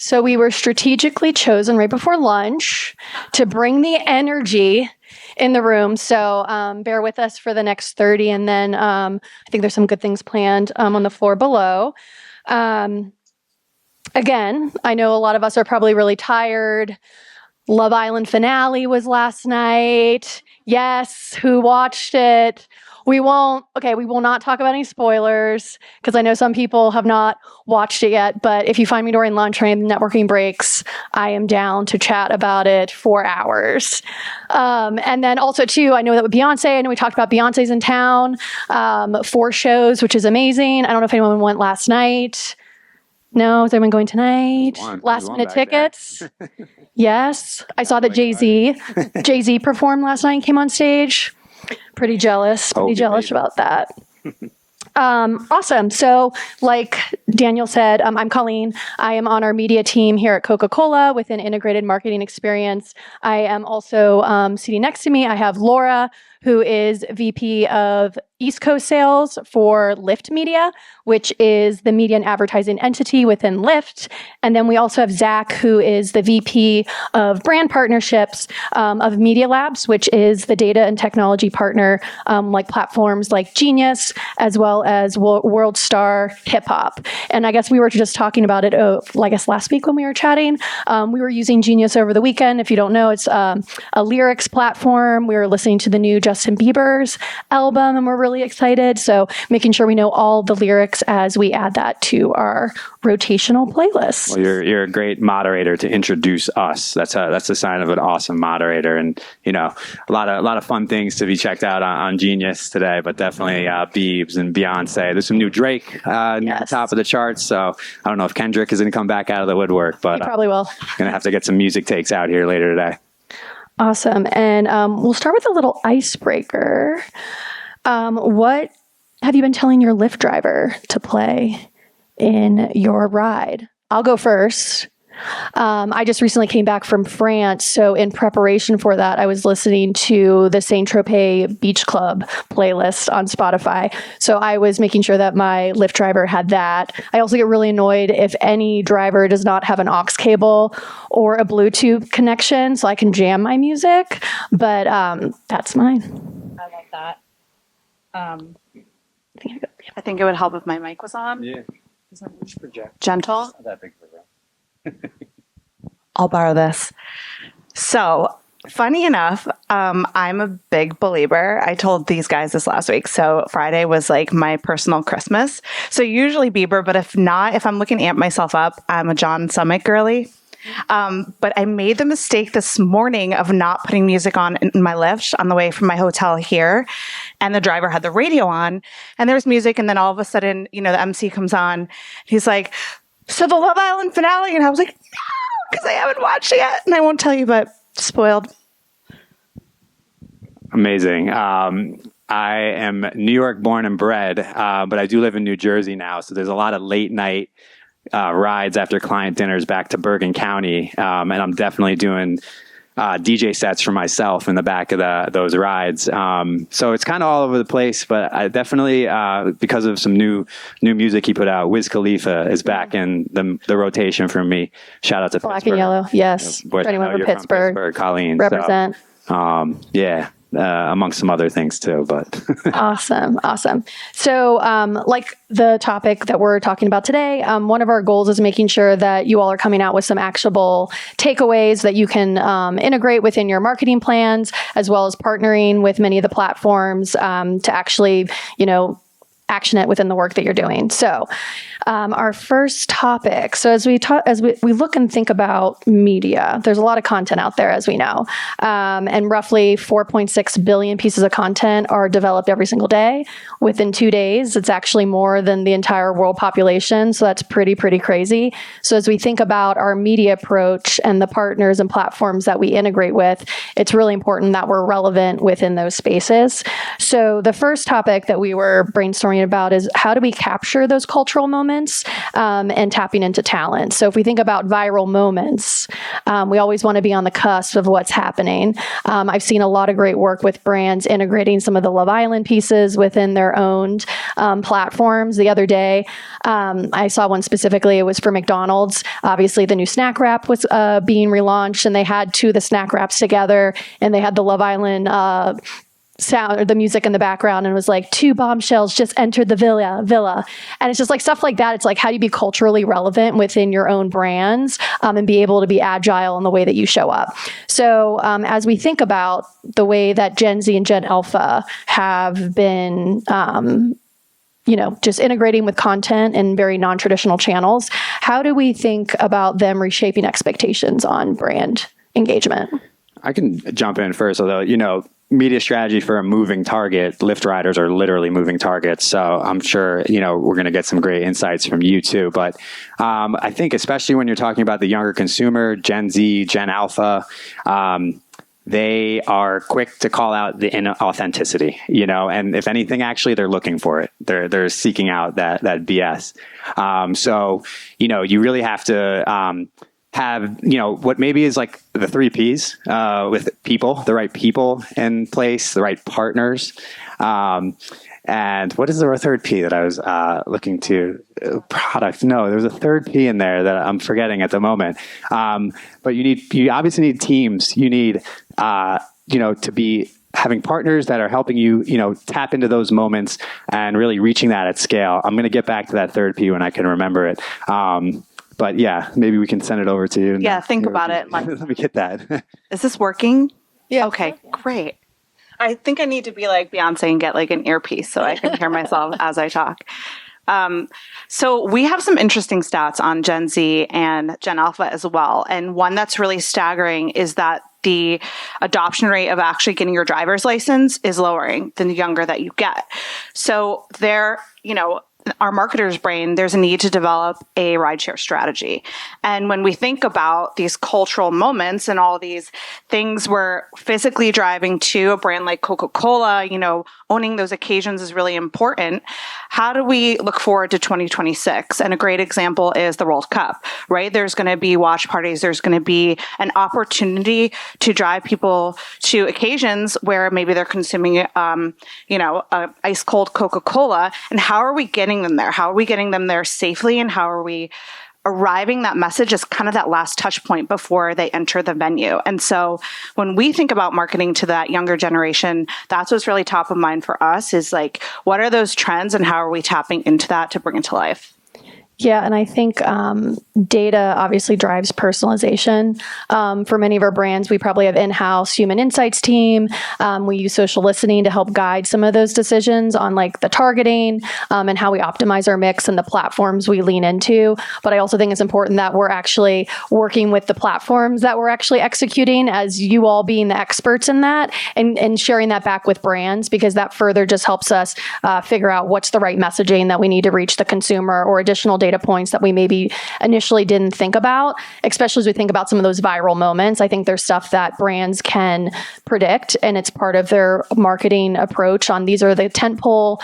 So we were strategically chosen right before lunch to bring the energy in the room. So bear with us for the next 30. And then I think there's some good things planned on the floor below. Again, I know a lot of us are probably really tired. Love Island finale was last night. Yes, who watched it? We will not talk about any spoilers because I know some people have not watched it yet, but if you find me during lunch or any networking breaks, I am down to chat about it for hours. And then also too, I know that with Beyonce, I know we talked about Beyonce's in town, 4 shows, which is amazing. I don't know if anyone went last night. No, is anyone going tonight? Last minute tickets? Yes. I saw that Jay-Z performed last night and came on stage. Pretty jealous about that. Awesome. So like Daniel said, I'm Colleen. I am on our media team here at Coca-Cola with an integrated marketing experience. I am also sitting next to me. I have Laura, who is VP of East Coast Sales for Lyft Media, which is the media and advertising entity within Lyft. And then we also have Zach, who is the VP of Brand Partnerships of Media Labs, which is the data and technology partner like platforms like Genius, as well as World Star Hip Hop. And I guess we were just talking about it, last week when we were chatting. We were using Genius over the weekend. If you don't know, it's a lyrics platform. We were listening to the new Justin Bieber's album, and we're really excited. So making sure we know all the lyrics as we add that to our rotational playlist. Well, you're a great moderator to introduce us. That's a sign of an awesome moderator, and a lot of fun things to be checked out on Genius today. But definitely Biebs and Beyonce. There's some new Drake near the top of the charts. So I don't know if Kendrick is going to come back out of the woodwork, but he probably will. Gonna have to get some music takes out here later today. Awesome. And we'll start with a little icebreaker. What have you been telling your Lyft driver to play in your ride? I'll go first. I just recently came back from France, so in preparation for that, I was listening to the Saint-Tropez Beach Club playlist on Spotify. So I was making sure that my Lyft driver had that. I also get really annoyed if any driver does not have an aux cable or a Bluetooth connection, so I can jam my music. But that's mine. I love that. I think it would help if my mic was on. Yeah. Gentle. Not that big of a room. I'll borrow this. So, funny enough, I'm a big believer. I told these guys this last week. So Friday was like my personal Christmas. So usually Bieber, but if not, if I'm looking to amp myself up, I'm a John Summit girly. But I made the mistake this morning of not putting music on in my Lyft on the way from my hotel here. And the driver had the radio on and there was music. And then all of a sudden, the MC comes on. He's like, so the Love Island finale. And I was like, no, because I haven't watched it yet. And I won't tell you, but spoiled. Amazing. I am New York born and bred, but I do live in New Jersey now. So there's a lot of late night rides after client dinners back to Bergen County. And I'm definitely doing DJ sets for myself in the back of those rides. So it's kind of all over the place, but I definitely, because of some new music he put out, Wiz Khalifa is back in the rotation for me. Shout out to Black Pittsburgh. and Yellow. Yes. For anyone from Pittsburgh. Colleen. Represent. So, amongst some other things too, but Awesome. So, like the topic that we're talking about today, one of our goals is making sure that you all are coming out with some actionable takeaways that you can integrate within your marketing plans, as well as partnering with many of the platforms to actually, action it within the work that you're doing. So, our first topic. So as we look and think about media, there's a lot of content out there, as we know, and roughly 4.6 billion pieces of content are developed every single day. Within 2 days, it's actually more than the entire world population. So that's pretty crazy. So as we think about our media approach and the partners and platforms that we integrate with, it's really important that we're relevant within those spaces. So the first topic that we were brainstorming learning about is how do we capture those cultural moments and tapping into talent. So if we think about viral moments, we always want to be on the cusp of what's happening. I've seen a lot of great work with brands integrating some of the Love Island pieces within their owned platforms. The other day, I saw one specifically. It was for McDonald's. Obviously, the new snack wrap was being relaunched, and they had two of the snack wraps together, and they had the Love Island sound or the music in the background, and it was like two bombshells just entered the villa. And it's just like stuff like that. It's like, how do you be culturally relevant within your own brands and be able to be agile in the way that you show up? So as we think about the way that Gen Z and Gen Alpha have been just integrating with content in very non-traditional channels, how do we think about them reshaping expectations on brand engagement? I can jump in first, although, media strategy for a moving target, Lyft riders are literally moving targets. So I'm sure, we're going to get some great insights from you too. But I think especially when you're talking about the younger consumer, Gen Z, Gen Alpha, they are quick to call out the inauthenticity, and if anything, actually, they're looking for it. They're seeking out that BS. So, you really have to have, what maybe is like the 3 Ps with people, the right people in place, the right partners. And what is the third P that I was looking to? Product. No, there's a third P in there that I'm forgetting at the moment. But you obviously need teams. You need, to be having partners that are helping you, tap into those moments and really reaching that at scale. I'm going to get back to that third P when I can remember it. But yeah, maybe we can send it over to you. Yeah, think about it. Let me get that. Is this working? Yeah. Okay, great. I think I need to be like Beyonce and get like an earpiece so I can hear myself as I talk. So we have some interesting stats on Gen Z and Gen Alpha as well. And one that's really staggering is that the adoption rate of actually getting your driver's license is lowering than the younger that you get. So our marketer's brain, there's a need to develop a rideshare strategy. And when we think about these cultural moments and all these things we're physically driving to, a brand like Coca-Cola, owning those occasions is really important. How do we look forward to 2026? And a great example is the World Cup, right? There's going to be watch parties. There's going to be an opportunity to drive people to occasions where maybe they're consuming, a ice cold Coca-Cola. And how are we getting them there? How are we getting them there safely? And how are we arriving that message as kind of that last touch point before they enter the venue? And so when we think about marketing to that younger generation, that's what's really top of mind for us is like, what are those trends and how are we tapping into that to bring it to life? Yeah, and I think data obviously drives personalization. For many of our brands, we probably have in-house human insights team. We use social listening to help guide some of those decisions on like the targeting and how we optimize our mix and the platforms we lean into. But I also think it's important that we're actually working with the platforms that we're actually executing, as you all being the experts in that, and sharing that back with brands, because that further just helps us figure out what's the right messaging that we need to reach the consumer, or additional data points that we maybe initially didn't think about, especially as we think about some of those viral moments. I think there's stuff that brands can predict, and it's part of their marketing approach on these are the tentpole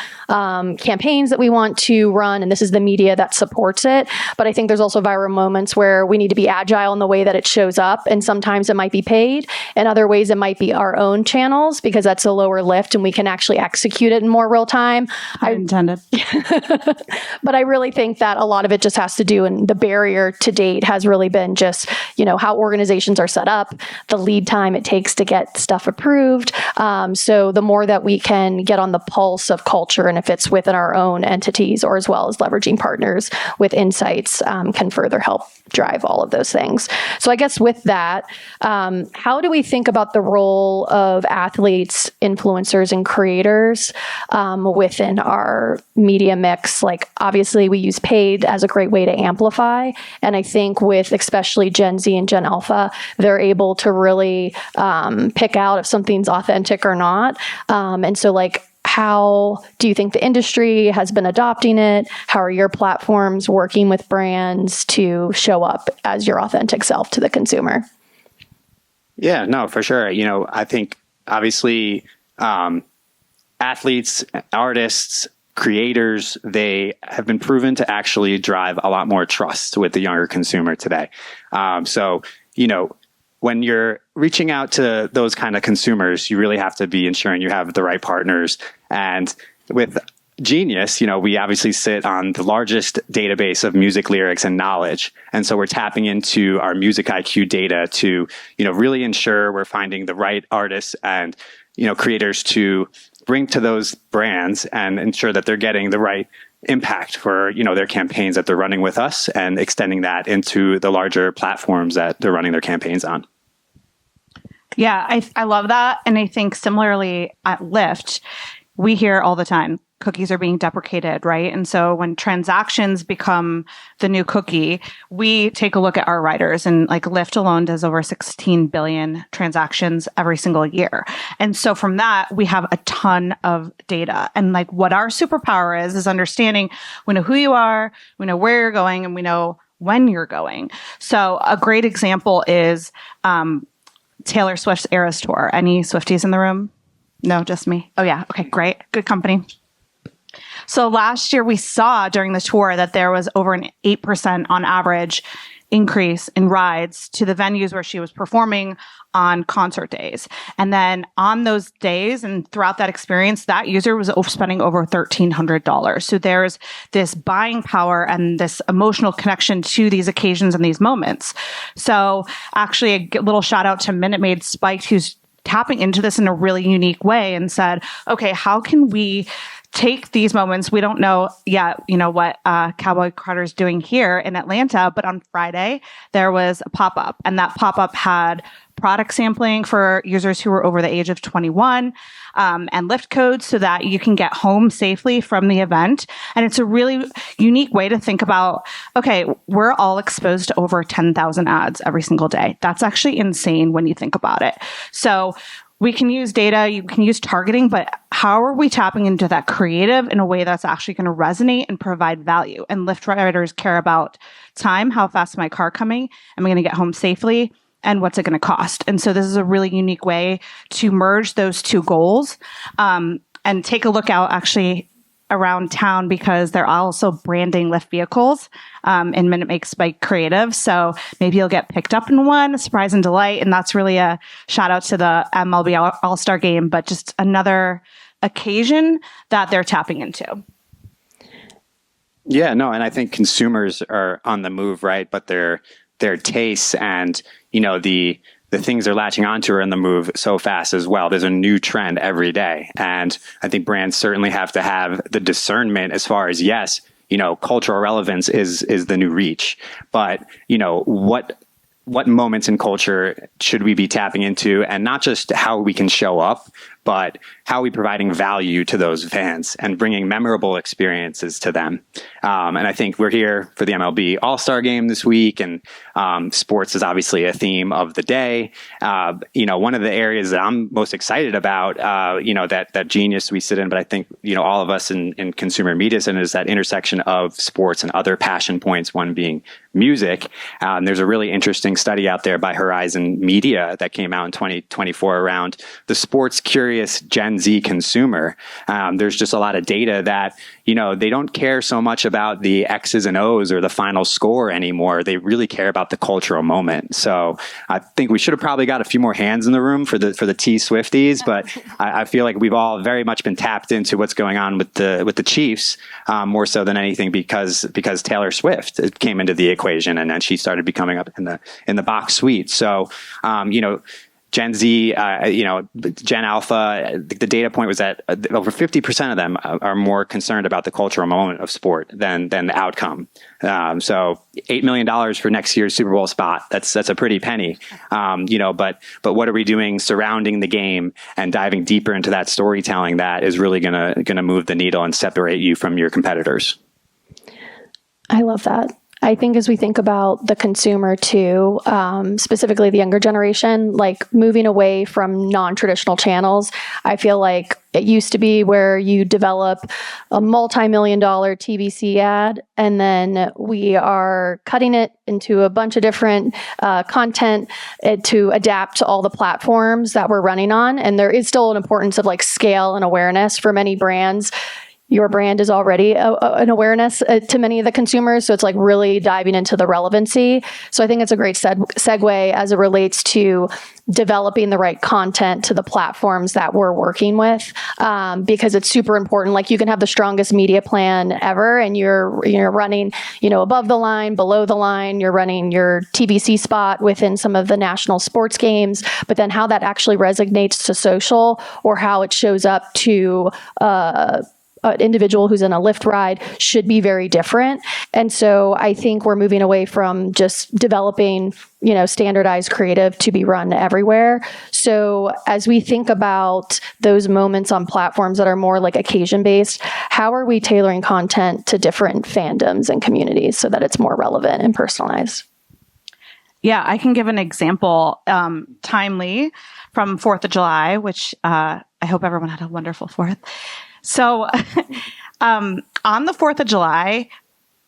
campaigns that we want to run, and this is the media that supports it. But I think there's also viral moments where we need to be agile in the way that it shows up, and sometimes it might be paid, and other ways it might be our own channels, because that's a lower lift and we can actually execute it in more real time. I intended. But I really think that a lot of it just has to do, and the barrier to date has really been just, how organizations are set up, the lead time it takes to get stuff approved. So the more that we can get on the pulse of culture, and if it's within our own entities or as well as leveraging partners with insights, can further help drive all of those things. So I guess with that, how do we think about the role of athletes, influencers, and creators within our media mix? Like, obviously we use paid as a great way to amplify. And I think with especially Gen Z and Gen Alpha, they're able to really pick out if something's authentic or not. And so how do you think the industry has been adopting it? How are your platforms working with brands to show up as your authentic self to the consumer? Yeah, no, for sure. I think obviously athletes, artists, creators, they have been proven to actually drive a lot more trust with the younger consumer today. So, when you're reaching out to those kind of consumers, you really have to be ensuring you have the right partners. And with Genius, we obviously sit on the largest database of music lyrics and knowledge. And so we're tapping into our music IQ data to, really ensure we're finding the right artists and, creators to bring to those brands and ensure that they're getting the right impact for, their campaigns that they're running with us and extending that into the larger platforms that they're running their campaigns on. Yeah, I love that. And I think similarly at Lyft, we hear all the time, cookies are being deprecated, right? And so when transactions become the new cookie, we take a look at our riders, and like Lyft alone does over 16 billion transactions every single year. And so from that, we have a ton of data. And like what our superpower is understanding we know who you are, we know where you're going, and we know when you're going. So a great example is Taylor Swift's Eras Tour. Any Swifties in the room? No, just me. Oh yeah. Okay, great. Good company. So last year we saw during the tour that there was over an 8% on average increase in rides to the venues where she was performing on concert days. And then on those days and throughout that experience, that user was spending over $1,300. So there's this buying power and this emotional connection to these occasions and these moments. So actually a little shout out to Minute Maid Spiked, who's tapping into this in a really unique way and said, okay, how can we take these moments? We don't know yet, what Cowboy Carter's doing here in Atlanta, but on Friday, there was a pop-up, and that pop-up had product sampling for users who were over the age of 21, and Lyft codes so that you can get home safely from the event. And it's a really unique way to think about, okay, we're all exposed to over 10,000 ads every single day. That's actually insane when you think about it. So we can use data, you can use targeting, but how are we tapping into that creative in a way that's actually going to resonate and provide value? And Lyft riders care about time, how fast is my car coming? Am I going to get home safely? And what's it going to cost? And so this is a really unique way to merge those two goals, and take a look out actually around town, because they're also branding Lyft vehicles in Minute Maid Spike Creative. So maybe you'll get picked up in one, surprise and delight. And that's really a shout out to the MLB All-Star Game, but just another occasion that they're tapping into. Yeah, no, and I think consumers are on the move, right? But their tastes and, the things they're latching onto are in the move so fast as well. There's a new trend every day. And I think brands certainly have to have the discernment as far as, yes, cultural relevance is the new reach. But, what moments in culture should we be tapping into, and not just how we can show up, but how are we providing value to those fans and bringing memorable experiences to them. And I think we're here for the MLB All-Star Game this week, and sports is obviously a theme of the day. One of the areas that I'm most excited about, that Genius we sit in, but I think, all of us in consumer media sit in, is that intersection of sports and other passion points, one being music. There's a really interesting study out there by Horizon Media that came out in 2024 around the sports curious Gen Z consumer. There's just a lot of data that, they don't care so much about the X's and O's or the final score anymore. They really care about the cultural moment. So I think we should have probably got a few more hands in the room for the T Swifties, but I feel like we've all very much been tapped into what's going on with the Chiefs, more so than anything because Taylor Swift came into the equation, and then she started becoming up in the box suite. So, Gen Z, Gen Alpha, the data point was that over 50% of them are more concerned about the cultural moment of sport than the outcome. So $8 million for next year's Super Bowl spot. That's a pretty penny. But what are we doing surrounding the game and diving deeper into that storytelling that is really gonna move the needle and separate you from your competitors? I love that. I think as we think about the consumer too, specifically the younger generation, like moving away from non-traditional channels, I feel like it used to be where you develop a multi-million-dollar TVC ad, and then we are cutting it into a bunch of different content to adapt to all the platforms that we're running on. And there is still an importance of like scale and awareness for many brands. your brand is already an awareness to many of the consumers. So it's like really diving into the relevancy. So I think it's a great segue as it relates to developing the right content to the platforms that we're working with, because it's super important. Like you can have the strongest media plan ever and you're running, above the line, below the line, you're running your TVC spot within some of the national sports games, but then how that actually resonates to social or how it shows up to an individual who's in a Lyft ride should be very different. And so I think we're moving away from just developing, standardized creative to be run everywhere. So as we think about those moments on platforms that are more like occasion-based, how are we tailoring content to different fandoms and communities so that it's more relevant and personalized? Yeah, I can give an example, timely from 4th of July, which I hope everyone had a wonderful 4th. So on the 4th of July,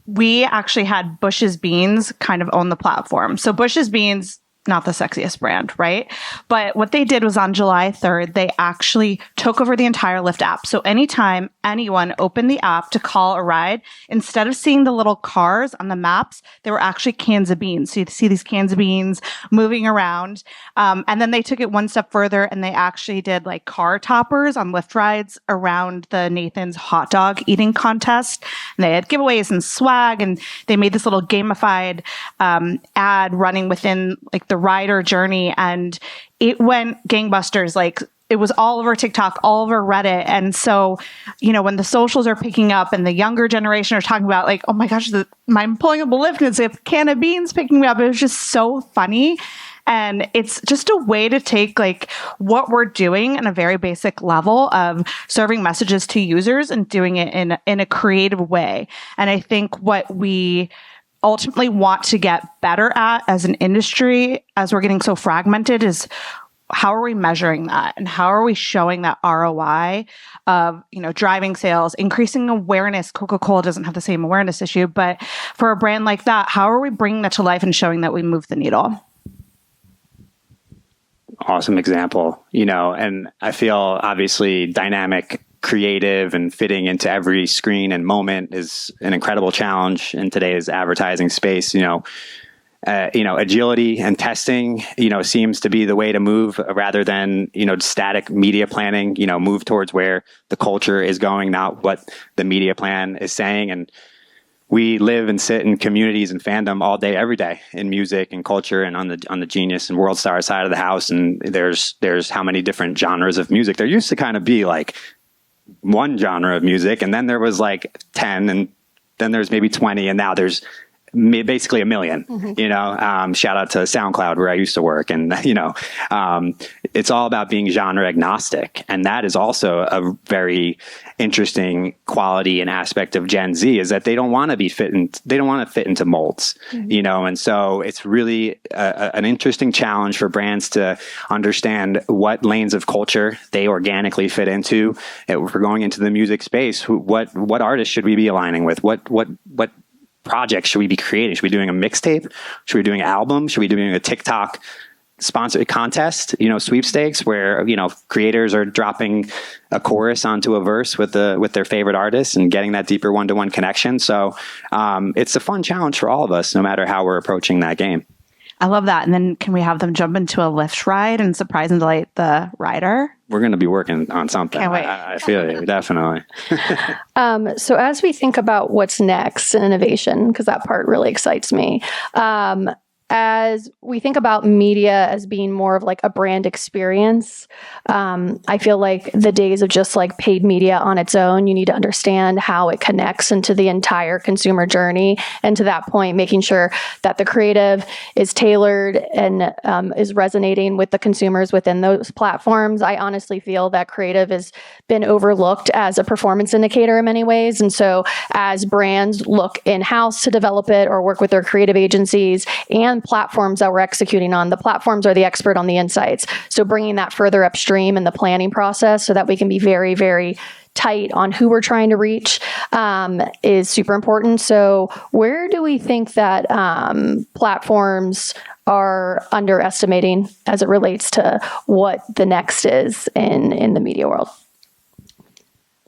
we actually had Bush's Beans kind of own the platform. So Bush's Beans, not the sexiest brand, right? But what they did was on July 3rd, they actually took over the entire Lyft app. So anytime anyone opened the app to call a ride, instead of seeing the little cars on the maps, they were actually cans of beans. So you see these cans of beans moving around. And then they took it one step further and they actually did like car toppers on Lyft rides around the Nathan's hot dog eating contest. And they had giveaways and swag, and they made this little gamified ad running within like the rider journey, and it went gangbusters. Like it was all over TikTok, all over Reddit. And so, when the socials are picking up and the younger generation are talking about like, oh my gosh, I'm pulling up a Lyft and it's a can of beans picking me up. It was just so funny. And it's just a way to take like what we're doing in a very basic level of serving messages to users and doing it in a creative way. And I think what we ultimately want to get better at as an industry, as we're getting so fragmented, is how are we measuring that and how are we showing that ROI of, driving sales, increasing awareness. Coca-Cola doesn't have the same awareness issue, but for a brand like that, how are we bringing that to life and showing that we move the needle? Awesome example, and I feel obviously dynamic, creative, and fitting into every screen and moment is an incredible challenge in today's advertising space. Agility and testing, seems to be the way to move rather than, static media planning, move towards where the culture is going, not what the media plan is saying. And we live and sit in communities and fandom all day, every day in music and culture and on the Genius and World Star side of the house. And there's how many different genres of music. There used to kind of be like one genre of music, and then there was like 10, and then there's maybe 20, and now there's basically a million. Shout out to SoundCloud where I used to work. And, it's all about being genre agnostic. And that is also a very interesting quality and aspect of Gen Z, is that they don't want to they don't want to fit into molds, and so it's really an interesting challenge for brands to understand what lanes of culture they organically fit into. If we're going into the music space, what artists should we be aligning with? What projects should we be creating? Should we be doing a mixtape? Should we be doing an album? Should we be doing a TikTok sponsored contest, sweepstakes where, creators are dropping a chorus onto a verse with their favorite artists and getting that deeper one-to-one connection. So it's a fun challenge for all of us, no matter how we're approaching that game. I love that. And then can we have them jump into a Lyft ride and surprise and delight the rider? We're going to be working on something. Can't wait. I feel you, definitely. So as we think about what's next in innovation, because that part really excites me, as we think about media as being more of like a brand experience, I feel like the days of just like paid media on its own, you need to understand how it connects into the entire consumer journey. And to that point, making sure that the creative is tailored and is resonating with the consumers within those platforms. I honestly feel that creative has been overlooked as a performance indicator in many ways. And so as brands look in-house to develop it or work with their creative agencies and platforms that we're executing on, the platforms are the expert on the insights. So bringing that further upstream in the planning process so that we can be very, very tight on who we're trying to reach is super important. So where do we think that platforms are underestimating as it relates to what the next is in the media world?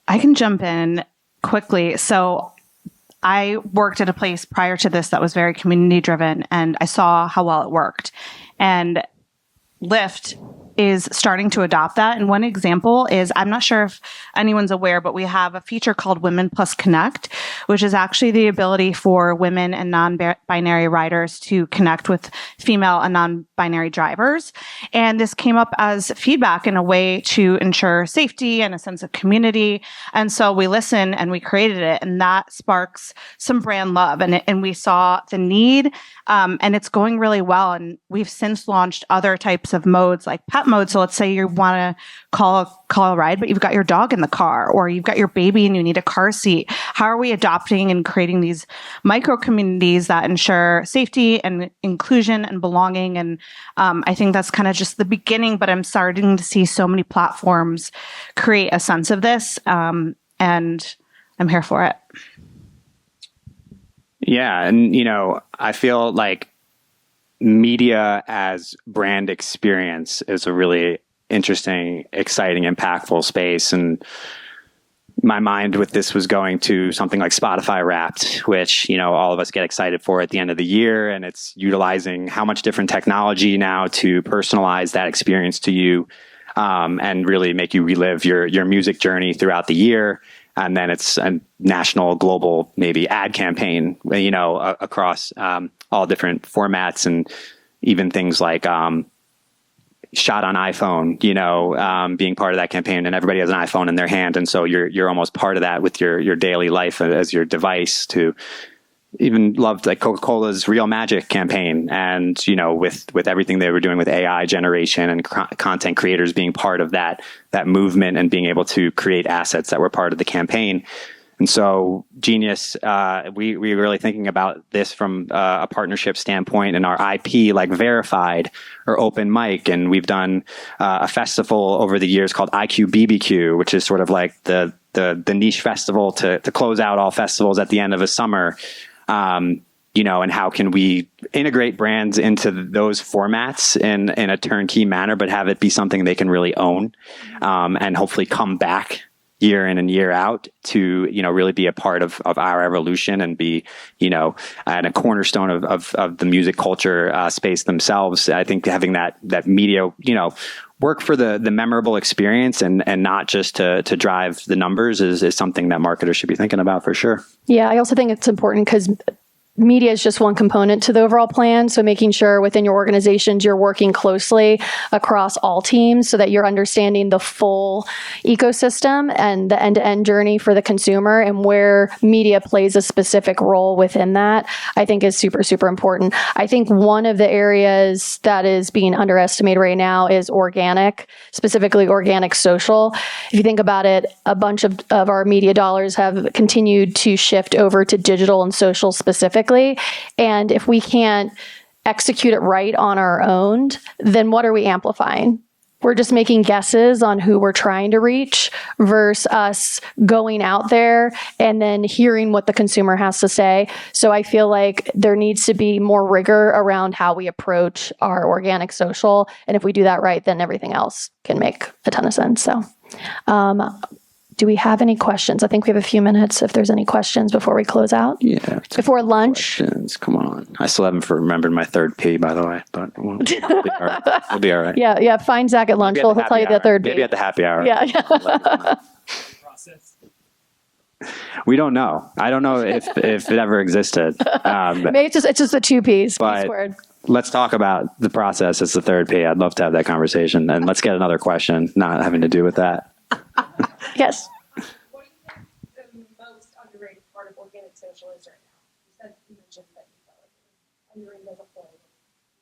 I can jump in. quickly. So I worked at a place prior to this that was very community driven, and I saw how well it worked. And Lyft is starting to adopt that. And one example is, I'm not sure if anyone's aware, but we have a feature called Women Plus Connect, which is actually the ability for women and non-binary riders to connect with female and non-binary drivers. And this came up as feedback in a way to ensure safety and a sense of community. And so we listened and we created it, and that sparks some brand love. And we saw the need, and it's going really well. And we've since launched other types of modes like pet mode. So let's say you want to call a ride, but you've got your dog in the car, or you've got your baby and you need a car seat. How are we adopting and creating these micro communities that ensure safety and inclusion and belonging? And I think that's kind of just the beginning, but I'm starting to see so many platforms create a sense of this, and I'm here for it. Yeah. And, I feel like media as brand experience is a really interesting, exciting, impactful space. And my mind with this was going to something like Spotify Wrapped, which, all of us get excited for at the end of the year. And it's utilizing how much different technology now to personalize that experience to you, and really make you relive your music journey throughout the year. And then it's a national, global, maybe ad campaign, across all different formats, and even things like shot on iPhone, being part of that campaign, and everybody has an iPhone in their hand. And so you're almost part of that with your daily life as your device. To even loved like Coca-Cola's Real Magic campaign, and, with everything they were doing with AI generation and content creators being part of that movement and being able to create assets that were part of the campaign. And so Genius, we were really thinking about this from a partnership standpoint, and our IP, like Verified or Open Mic. And we've done a festival over the years called IQ which is sort of like the niche festival to close out all festivals at the end of a summer. And how can we integrate brands into those formats in a turnkey manner, but have it be something they can really own, and hopefully come back year in and year out to, really be a part of our evolution and be, and a cornerstone of the music culture space themselves. I think having that media, work for the memorable experience and not just to drive the numbers is something that marketers should be thinking about for sure. Yeah, I also think it's important because media is just one component to the overall plan. So making sure within your organizations, you're working closely across all teams so that you're understanding the full ecosystem and the end-to-end journey for the consumer, and where media plays a specific role within that, I think is super, super important. I think one of the areas that is being underestimated right now is organic, specifically organic social. If you think about it, a bunch of our media dollars have continued to shift over to digital and social specifically. And if we can't execute it right on our own, then what are we amplifying? We're just making guesses on who we're trying to reach versus us going out there and then hearing what the consumer has to say. So I feel like there needs to be more rigor around how we approach our organic social. And if we do that right, then everything else can make a ton of sense. So, do we have any questions? I think we have a few minutes if there's any questions before we close out. Yeah. Before lunch. Questions. Come on. I still haven't remembered my third P, by the way, but we'll be all right. We'll be all right. Yeah. Find Zach at lunch. He'll tell you the third P. Maybe at the happy hour. Yeah. We don't know. I don't know if it ever existed. Maybe it's just the two Ps. But word. Let's talk about the process as the third P. I'd love to have that conversation. And let's get another question, not having to do with that. Yes. What do you think the most underrated part of organic social is right now? You mentioned that you felt like it was underrated as a whole.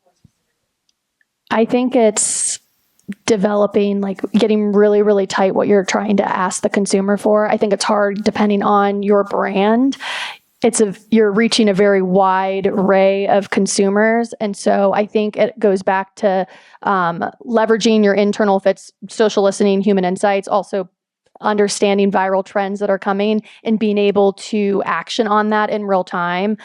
More specifically. I think it's developing, like getting really, really tight what you're trying to ask the consumer for. I think it's hard depending on your brand. You're reaching a very wide array of consumers. And so I think it goes back to leveraging your internal, if it's social listening, human insights, also understanding viral trends that are coming and being able to action on that in real time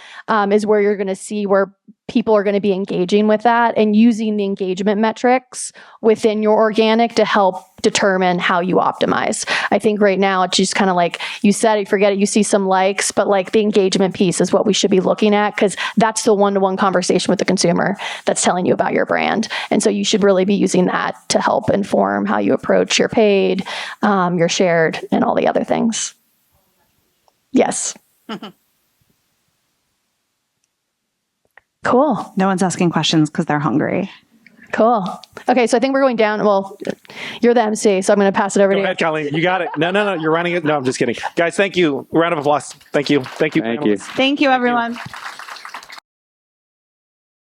is where you're going to see where people are going to be engaging with that and using the engagement metrics within your organic to help determine how you optimize. I think right now it's just kind of like you said, you forget it, you see some likes, but like the engagement piece is what we should be looking at because that's the one-to-one conversation with the consumer that's telling you about your brand. And so you should really be using that to help inform how you approach your paid, your shared, and all the other things. Yes. Cool. No one's asking questions because they're hungry. Cool. Okay, so I think we're going down. Well, you're the MC, so I'm going to pass it over Go to you. ahead, Colleen. You got it. No, you're running it. No, I'm just kidding. Guys, thank you. Round of applause. Thank you. Thank you. Thank you. Thank you, everyone.